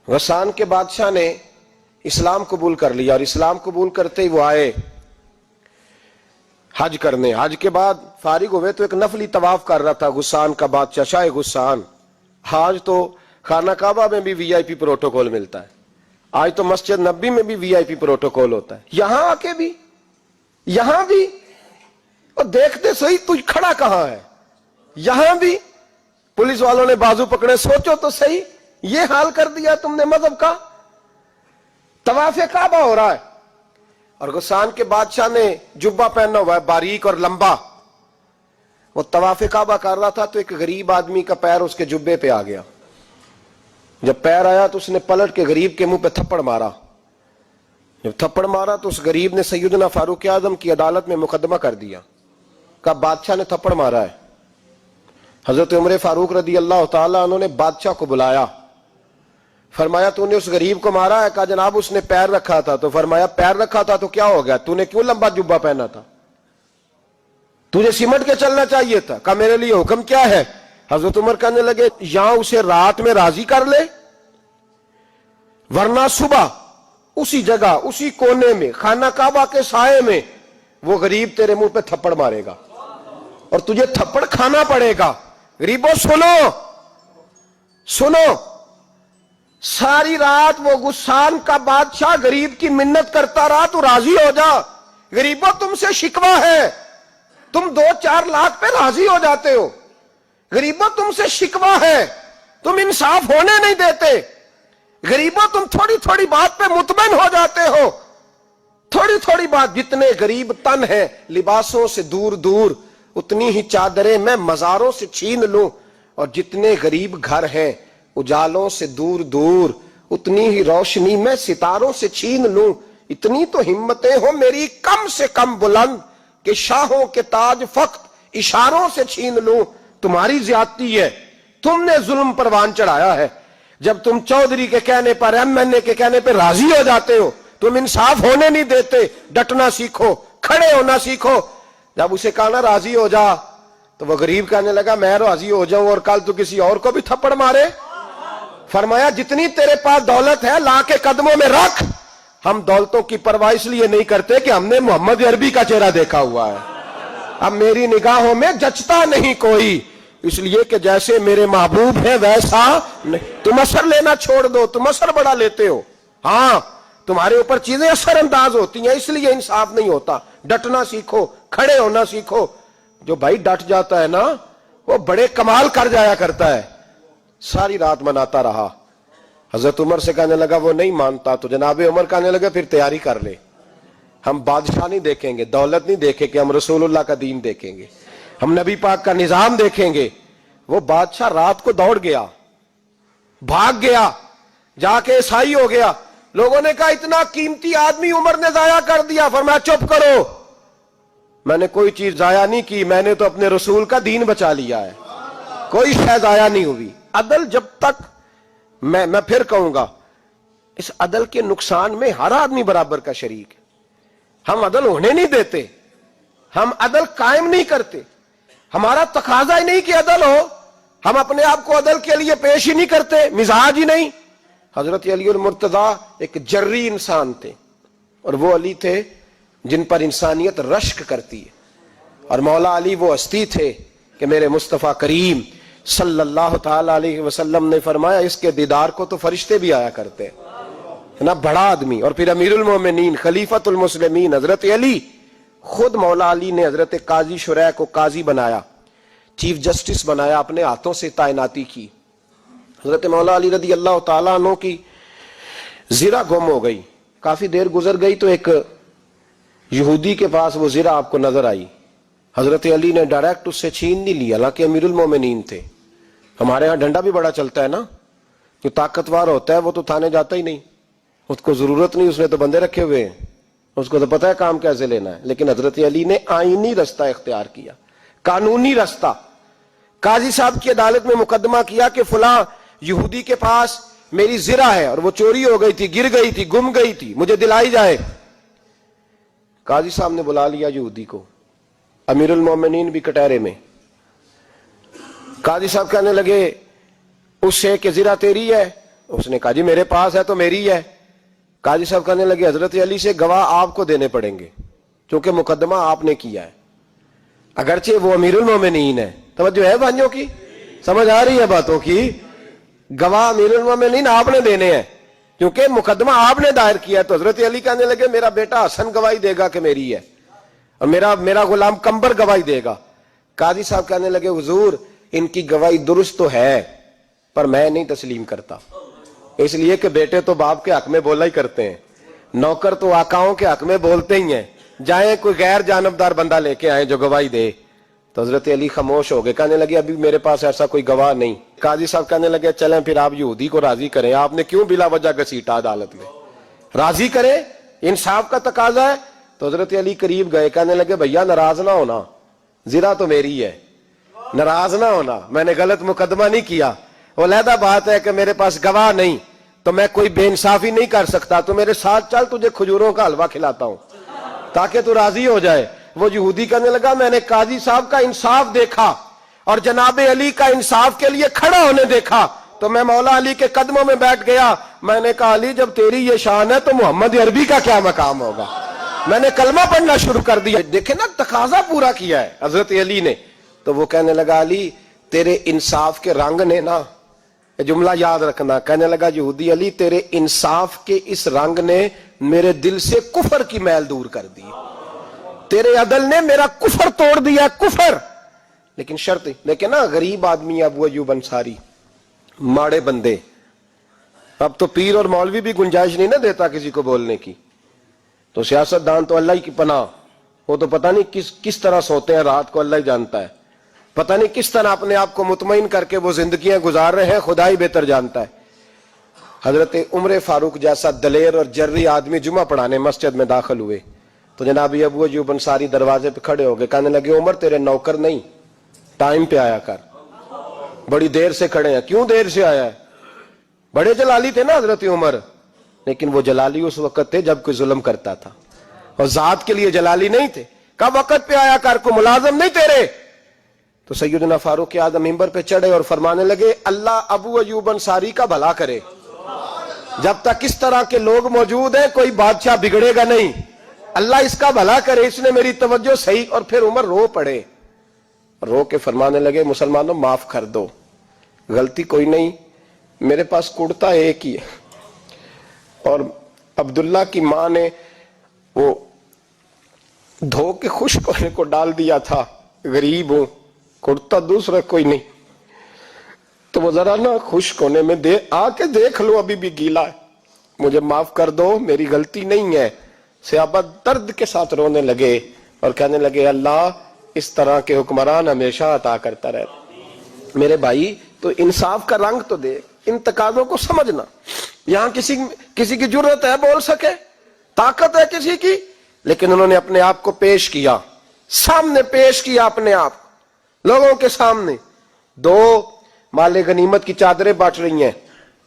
غسان کے بادشاہ نے اسلام قبول کر لیا، اور اسلام قبول کرتے ہی وہ آئے حج کرنے۔ حج کے بعد فارغ ہوئے تو ایک نفلی طواف کر رہا تھا غسان کا بادشاہ، شاہ غسان۔ آج تو خانہ کعبہ میں بھی وی آئی پی پروٹوکول ملتا ہے، آج تو مسجد نبی میں بھی وی آئی پی پروٹوکول ہوتا ہے، یہاں آ کے بھی، یہاں بھی، اور دیکھتے صحیح تو کھڑا کہاں ہے، یہاں بھی پولیس والوں نے بازو پکڑے۔ سوچو تو صحیح، یہ حال کر دیا تم نے مذہب کا۔ طواف کعبہ ہو رہا ہے اور غسان کے بادشاہ نے جبہ پہنا ہوا ہے باریک اور لمبا، وہ طواف کعبہ کر رہا تھا تو ایک غریب آدمی کا پیر اس کے جبے پہ آ گیا۔ جب پیر آیا تو اس نے پلٹ کے غریب کے منہ پہ تھپڑ مارا۔ جب تھپڑ مارا تو اس غریب نے سیدنا فاروق اعظم کی عدالت میں مقدمہ کر دیا، کہا بادشاہ نے تھپڑ مارا ہے۔ حضرت عمر فاروق رضی اللہ تعالیٰ عنہ نے بادشاہ کو بلایا، فرمایا تو نے اس غریب کو مارا ہے؟ کہا جناب اس نے پیر رکھا تھا۔ تو فرمایا پیر رکھا تھا تو کیا ہو گیا، تو نے کیوں لمبا جبہ پہنا تھا، تجھے سمٹ کے چلنا چاہیے تھا۔ کہا میرے لیے حکم کیا ہے؟ حضرت عمر کہنے لگے یہاں اسے رات میں راضی کر لے، ورنہ صبح اسی جگہ اسی کونے میں خانہ کعبہ کے سائے میں وہ غریب تیرے منہ پہ تھپڑ مارے گا اور تجھے تھپڑ کھانا پڑے گا۔ غریبوں سنو سنو، ساری رات وہ غسان کا بادشاہ غریب کی منت کرتا رہا تو راضی ہو جا۔ غریبوں تم سے شکوہ ہے، تم 2-4 لاکھ پہ راضی ہو جاتے ہو۔ غریبوں تم سے شکوہ ہے، تم انصاف ہونے نہیں دیتے۔ غریبوں تم تھوڑی تھوڑی بات پہ مطمئن ہو جاتے ہو، تھوڑی تھوڑی بات۔ جتنے غریب تن ہیں لباسوں سے دور دور، اتنی ہی چادریں میں مزاروں سے چھین لوں، اور جتنے غریب گھر ہیں اجالوں سے دور دور، اتنی ہی روشنی میں ستاروں سے چھین لوں۔ اتنی تو ہمتیں ہو میری کم سے کم بلند کہ شاہوں کے تاج فقط اشاروں سے چھین لوں۔ تمہاری زیادتی ہے، تم نے ظلم پروان چڑھایا ہے۔ جب تم چودھری کے کہنے پر، ایم این اے کے کہنے پہ راضی ہو جاتے ہو، تم انصاف ہونے نہیں دیتے۔ ڈٹنا سیکھو، کھڑے ہونا سیکھو۔ جب اسے کہا نا راضی ہو جا تو وہ غریب کہنے لگا میں راضی ہو جاؤں اور کل تو کسی اور کو بھی تھپڑ مارے؟ فرمایا جتنی تیرے پاس دولت ہے لا کے قدموں میں رکھ۔ ہم دولتوں کی پرواہ اس لیے نہیں کرتے کہ ہم نے محمد عربی کا چہرہ دیکھا ہوا ہے، اب میری نگاہوں میں جچتا نہیں کوئی، اس لیے کہ جیسے میرے محبوب ہیں ویسا نہیں۔ تم اثر لینا چھوڑ دو، تم اثر بڑا لیتے ہو۔ ہاں تمہارے اوپر چیزیں اثر انداز ہوتی ہیں، اس لیے انصاف نہیں ہوتا۔ ڈٹنا سیکھو، کھڑے ہونا سیکھو۔ جو بھائی ڈٹ جاتا ہے نا وہ بڑے کمال کر جایا کرتا ہے۔ ساری رات مناتا رہا۔ حضرت عمر سے کہنے لگا وہ نہیں مانتا، تو جناب عمر کہنے لگا پھر تیاری کر لے، ہم بادشاہ نہیں دیکھیں گے، دولت نہیں دیکھیں گے، ہم رسول اللہ کا دین دیکھیں گے، ہم نبی پاک کا نظام دیکھیں گے۔ وہ بادشاہ رات کو دوڑ گیا، بھاگ گیا، جا کے عیسائی ہو گیا۔ لوگوں نے کہا اتنا قیمتی آدمی عمر نے ضائع کر دیا۔ فرمایا چپ کرو، میں نے کوئی چیز ضائع نہیں کی، میں نے تو اپنے رسول کا دین بچا لیا ہے، کوئی شے ضائع نہیں ہوئی۔ عدل جب تک میں پھر کہوں گا اس عدل کے نقصان میں ہر آدمی برابر کا شریک ہے۔ ہم عدل ہونے نہیں دیتے، ہم عدل قائم نہیں کرتے، ہمارا تقاضا ہی نہیں کہ عدل ہو، ہم اپنے آپ کو عدل کے لیے پیش ہی نہیں کرتے، مزاج ہی نہیں۔ حضرت علی المرتضیٰ ایک جری انسان تھے، اور وہ علی تھے جن پر انسانیت رشک کرتی ہے، اور مولا علی وہ ہستی تھے کہ میرے مصطفیٰ کریم صلی اللہ تعالی علیہ وسلم نے فرمایا اس کے دیدار کو تو فرشتے بھی آیا کرتے ہیں نا، بڑا آدمی۔ اور پھر امیر المومنین خلیفۃ المسلمین حضرت علی، خود مولا علی نے حضرت قاضی شریح کو قاضی بنایا، چیف جسٹس بنایا، اپنے ہاتھوں سے تعیناتی کی۔ حضرت مولا علی رضی اللہ تعالیٰ عنہ کی زرہ گم ہو گئی، کافی دیر گزر گئی تو ایک یہودی کے پاس وہ زرہ آپ کو نظر آئی۔ حضرت علی نے ڈائریکٹ اس سے چھین نہیں لیا، حالانکہ امیر المومنین تھے۔ ہمارے ہاں ڈنڈا بھی بڑا چلتا ہے نا، جو طاقتور ہوتا ہے وہ تو تھانے جاتا ہی نہیں، اس کو ضرورت نہیں، اس نے تو بندے رکھے ہوئے ہیں، اس کو تو پتہ ہے کام کیسے لینا ہے۔ لیکن حضرت علی نے آئینی رستہ اختیار کیا، قانونی رستہ۔ قاضی صاحب کی عدالت میں مقدمہ کیا کہ فلاں یہودی کے پاس میری زرہ ہے اور وہ چوری ہو گئی تھی، گر گئی تھی، گم گئی تھی، مجھے دلائی جائے۔ قاضی صاحب نے بلا لیا یہودی کو، امیر المومنین بھی کٹہرے میں۔ قاضی صاحب کہنے لگے اس سے کہ زرہ تیری ہے؟ اس نے کہا جی میرے پاس ہے تو میری ہے. قاضی صاحب کہنے لگے حضرت علی سے گواہ آپ کو دینے پڑیں گے کیونکہ مقدمہ آپ نے کیا ہے, اگرچہ وہ امیر المومنین ہے. توجہ ہے بھائیوں کی, سمجھ آ رہی ہے باتوں کی؟ گواہ امیر المومنین آپ نے دینے ہیں کیونکہ مقدمہ آپ نے دائر کیا ہے. تو حضرت علی کہنے لگے میرا بیٹا حسن گواہی دے گا کہ میری ہے, اور میرا غلام کمبر گواہی دے گا. قاضی صاحب کہنے لگے حضور ان کی گواہی درست تو ہے پر میں نہیں تسلیم کرتا, اس لیے کہ بیٹے تو باپ کے حق میں بولا ہی کرتے ہیں, نوکر تو آقاؤں کے حق میں بولتے ہی ہیں, جائیں کوئی غیر جانبدار بندہ لے کے آئے جو گواہی دے. تو حضرت علی خاموش ہو گئے, کہنے لگے ابھی میرے پاس ایسا کوئی گواہ نہیں. قاضی صاحب کہنے لگے چلیں پھر آپ یہودی کو راضی کریں, آپ نے کیوں بلا وجہ گھسیٹا عدالت میں, راضی کریں, انصاف کا تقاضا ہے. تو حضرت علی قریب گئے, کہنے لگے بھیا ناراض نہ ہونا, زرا تو میری ہے, ناراض نہ ہونا, میں نے غلط مقدمہ نہیں کیا. وہ علیحدہ بات ہے کہ میرے پاس گواہ نہیں تو میں کوئی بے انصافی نہیں کر سکتا, تو میرے ساتھ چل تجھے کھجوروں کا حلوہ کھلاتا ہوں تاکہ تو راضی ہو جائے. وہ یہودی کہنے لگا میں نے قاضی صاحب کا انصاف دیکھا اور جناب علی کا انصاف کے لیے کھڑا ہونے دیکھا تو میں مولا علی کے قدموں میں بیٹھ گیا. میں نے کہا علی جب تیری یہ شان ہے تو محمد عربی کا کیا مقام ہوگا. میں نے کلمہ پڑھنا شروع کر دیا. دیکھیں نا تقاضا پورا کیا ہے حضرت علی نے. تو وہ کہنے لگا علی تیرے انصاف کے رنگ نے نا, جملہ یاد رکھنا, کہنے لگا یہودی علی تیرے انصاف کے اس رنگ نے میرے دل سے کفر کی میل دور کر دی, تیرے عدل نے میرا کفر توڑ دیا, کفر. لیکن شرط, لیکن نا غریب آدمی ابو ایوب انصاری, ماڑے بندے, اب تو پیر اور مولوی بھی گنجائش نہیں نہ دیتا کسی کو بولنے کی, تو سیاست دان تو اللہ کی پناہ, وہ تو پتہ نہیں کس طرح سوتے ہیں رات کو, اللہ ہی جانتا ہے, پتہ نہیں کس طرح اپنے آپ کو مطمئن کر کے وہ زندگیاں گزار رہے ہیں, خدا ہی بہتر جانتا ہے. حضرت عمر فاروق جیسا دلیر اور جرری آدمی جمعہ پڑھانے مسجد میں داخل ہوئے تو جناب ابو ایوب انصاری دروازے پہ کھڑے ہو گئے, کہنے لگے عمر تیرے نوکر نہیں, ٹائم پہ آیا کر, بڑی دیر سے کھڑے ہیں. کیوں دیر سے آیا ہے؟ بڑے جلالی تھے نا حضرت عمر, لیکن وہ جلالی اس وقت تھے جب کوئی ظلم کرتا تھا, اور ذات کے لیے جلالی نہیں تھے. کب وقت پہ آیا کر, کو ملازم نہیں تیرے. تو سیدنا فاروق اعظم منبر پہ چڑھے اور فرمانے لگے اللہ ابو ایوب انصاری کا بھلا کرے, جب تک اس طرح کے لوگ موجود ہیں کوئی بادشاہ بگڑے گا نہیں, اللہ اس کا بھلا کرے, اس نے میری توجہ صحیح. اور پھر عمر رو پڑے, رو کے فرمانے لگے مسلمانوں معاف کر دو, غلطی کوئی نہیں, میرے پاس کرتا ایک ہی ہے, اور عبداللہ کی ماں نے وہ دھو کے خشک ہونے کو ڈال دیا تھا, غریب ہوں, کرتا دوسرا کوئی نہیں, تو وہ ذرا نا خشک ہونے میں آ کے دیکھ لو ابھی بھی گیلا ہے, مجھے معاف کر دو, میری غلطی نہیں ہے. صحابہ درد کے ساتھ رونے لگے اور کہنے لگے اللہ اس طرح کے حکمران ہمیشہ عطا کرتا رہتا. میرے بھائی تو انصاف کا رنگ تو دے, ان تقاضوں کو سمجھنا. یہاں کسی کی جرت ہے بول سکے, طاقت ہے کسی کی, لیکن انہوں نے اپنے آپ کو پیش کیا, سامنے پیش کیا اپنے آپ لوگوں کے سامنے. دو مال غنیمت کی چادریں بانٹ رہی ہیں,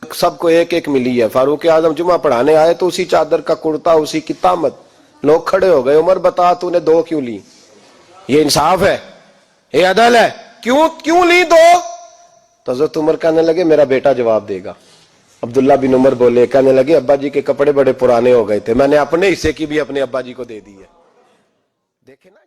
سب کو ایک ایک ملی ہے. فاروق اعظم جمعہ پڑھانے آئے تو اسی چادر کا کرتا, اسی کی تامت. لوگ کھڑے ہو گئے, عمر بتا تو نے دو کیوں لی, یہ انصاف ہے, یہ عدل ہے, کیوں لی دو؟ تو حضرت عمر کہنے لگے میرا بیٹا جواب دے گا. عبداللہ بن عمر بولے, کہنے لگے ابا جی کے کپڑے بڑے پرانے ہو گئے تھے, میں نے اپنے حصے کی بھی اپنے ابا جی کو دے دی ہے. دیکھیں نا.